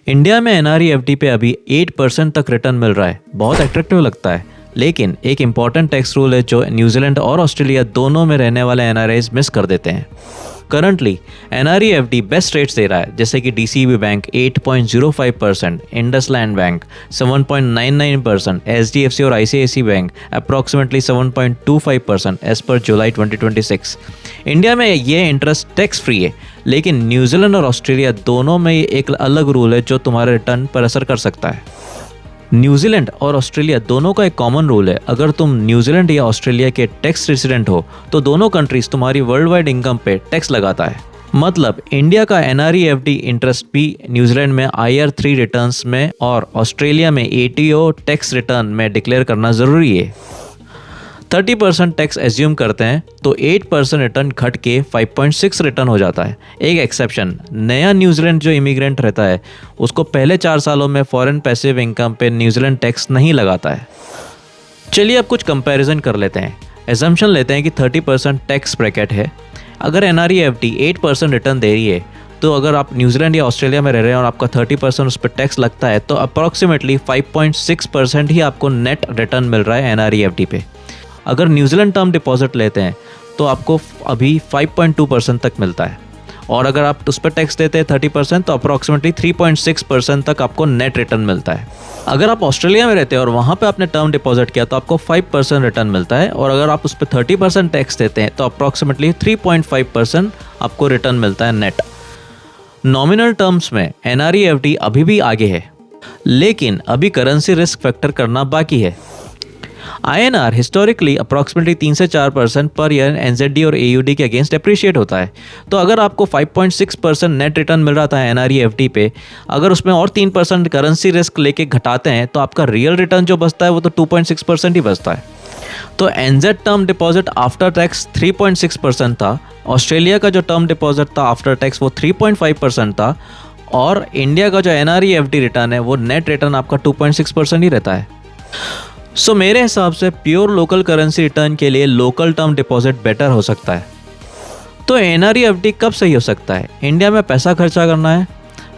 India में NRE-FD पे अभी 8% तक रिटर्न मिल रहा है। बहुत अट्रैक्टिव लगता है, लेकिन एक इम्पॉर्टेंट टैक्स रूल है जो न्यूजीलैंड और ऑस्ट्रेलिया दोनों में रहने वाले एनआरआईज मिस कर देते हैं। करंटली एनआरई-एफडी बेस्ट रेट्स दे रहा है, जैसे कि DCB bank 8.05%, IndusInd bank 7.99%, HDFC और ICICI bank approximately 7.25% as per July 2026। India में ये इंटरेस्ट टैक्स फ्री है, लेकिन न्यूजीलैंड और ऑस्ट्रेलिया दोनों में एक अलग रूल है जो तुम्हारे रिटर्न पर असर कर सकता है। न्यूजीलैंड और ऑस्ट्रेलिया दोनों का एक कॉमन रूल है, अगर तुम न्यूजीलैंड या ऑस्ट्रेलिया के टैक्स रेसिडेंट हो तो दोनों कंट्रीज तुम्हारी वर्ल्ड वाइड इनकम पे टैक्स लगाता है। मतलब इंडिया का एनआरई-एफडी इंटरेस्ट भी न्यूजीलैंड में IR3 रिटर्न्स में और ऑस्ट्रेलिया में ATO टैक्स रिटर्न में डिक्लेयर करना ज़रूरी है। 30% टैक्स एज्यूम करते हैं तो 8% रिटर्न घट के 5.6 रिटर्न हो जाता है। एक एक्सेप्शन, नया न्यूजीलैंड जो इमिग्रेंट रहता है उसको पहले 4 सालों में फॉरेन पैसिव इनकम पे न्यूजीलैंड टैक्स नहीं लगाता है। चलिए अब कुछ कंपैरिजन कर लेते हैं। एजम्पशन लेते हैं कि 30% टैक्स ब्रैकेट है। अगर एनआरई-एफडी 8% रिटर्न दे रही है तो अगर आप न्यूजीलैंड या ऑस्ट्रेलिया में रह रहे हैं और आपका 30% उस पर टैक्स लगता है तो अप्रॉक्सीमेटली 5.6% ही आपको नेट रिटर्न मिल रहा है एनआरई-एफडी पे। अगर न्यूजीलैंड टर्म डिपॉजिट लेते हैं तो आपको अभी 5.2% तक मिलता है, और अगर आप उस पर टैक्स देते हैं 30% तो अप्रॉक्सीमेटली 3.6% तक आपको नेट रिटर्न मिलता है। अगर आप ऑस्ट्रेलिया में रहते हैं और वहाँ पे आपने टर्म डिपॉजिट किया तो आपको 5% रिटर्न मिलता है, और अगर आप उस पर 30% टैक्स देते हैं तो अप्रॉक्सीमेटली 3.5% आपको रिटर्न मिलता है नेट। नॉमिनल टर्म्स में एनआरई-एफडी अभी भी आगे है, लेकिन अभी करेंसी रिस्क फैक्टर करना बाकी है। INR हिस्टोरिकली अप्रॉक्सीमेटली 3 से 4% पर ईयर NZD और AUD के अगेंस्ट अप्रिशिएट होता है। तो अगर आपको 5.6% नेट रिटर्न मिल रहा था एनआरई-एफडी पे, अगर उसमें और 3% करेंसी रिस्क लेके घटाते हैं तो आपका रियल रिटर्न जो बचता है वो तो 2.6% ही बचता है। तो NZ term deposit after tax 3.6% था, ऑस्ट्रेलिया का जो टर्म डिपॉजिट था आफ्टर टैक्स वो 3.5% था, और इंडिया का जो एनआरई-एफडी रिटर्न है वो नेट रिटर्न आपका 2.6% ही रहता है। सो मेरे हिसाब से प्योर लोकल करेंसी रिटर्न के लिए लोकल टर्म डिपॉजिट बेटर हो सकता है। तो एनआरई-एफडी कब सही हो सकता है? इंडिया में पैसा खर्चा करना है,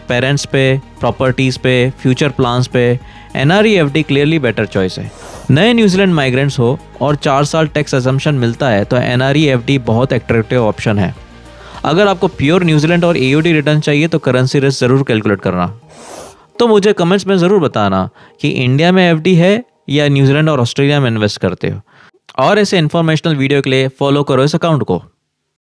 पेरेंट्स पे, प्रॉपर्टीज़ पे, फ्यूचर प्लान्स पे, एनआरई-एफडी क्लियरली बेटर चॉइस है। नए न्यूजीलैंड माइग्रेंट्स हो और 4 साल टैक्स असम्पशन मिलता है तो एनआरई-एफडी बहुत एट्रैक्टिव ऑप्शन है। अगर आपको प्योर न्यूजीलैंड और AUD रिटर्न चाहिए तो करेंसी रिस्क ज़रूर कैलकुलेट करना। तो मुझे कमेंट्स में ज़रूर बताना कि इंडिया में एफडी है या न्यूजीलैंड और ऑस्ट्रेलिया में इन्वेस्ट करते हो। और ऐसे इन्फॉर्मेशनल वीडियो के लिए फॉलो करो इस अकाउंट को।